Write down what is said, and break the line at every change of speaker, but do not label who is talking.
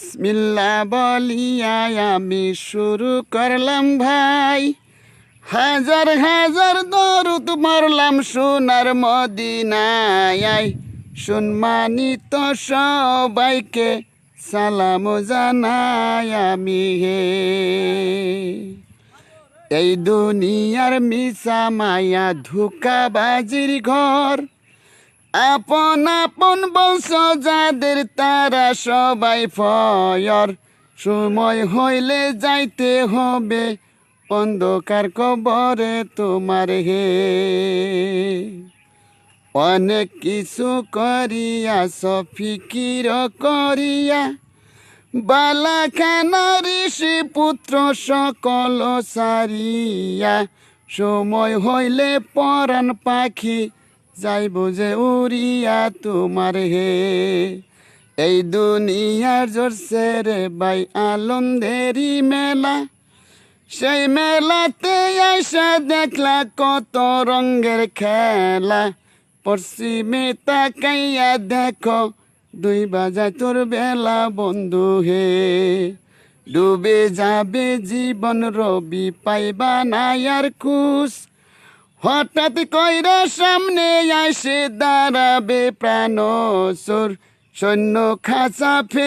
বিসমিল্লাহ বলিয়া আমি শুরু করলাম ভাই, হাজার হাজার দরুদ মারলাম সোনার মদিনায়। সম্মানিত সবাইকে সালাম জানাই আমি হে। এই দুনিয়ার মিশা মায়া ধোঁকাবাজির ঘর, আপন আপন বংশ যাদের তারা সবাই ফয়র। সময় হইলে যাইতে হবে অন্ধকার কবরে তোমার হে। অনেক কিছু করিয়াছ ফিকির করিয়া, বালাখানা ঋষি পুত্র সকল সারিয়া। সময় হইলে পরাণ পাখি যাইব যে উড়িয়া তোমার হে। এই দুনিয়ার জোরছে রে ভাই আনন্দেরই মেলা, সেই মেলাতে আইসা দেখলা কত রঙের খেলা। পশ্চিমে তাকাইয়া দেখো 2 বাজায় তোর বেলা বন্ধু হে। ডুবে যাবে জীবন রবি পাইবা না আর খুশ, হঠাৎ কইরা সামনে আইসে দাঁড়াবে প্রাণ সুর। সৈন্য খাঁচা ফেল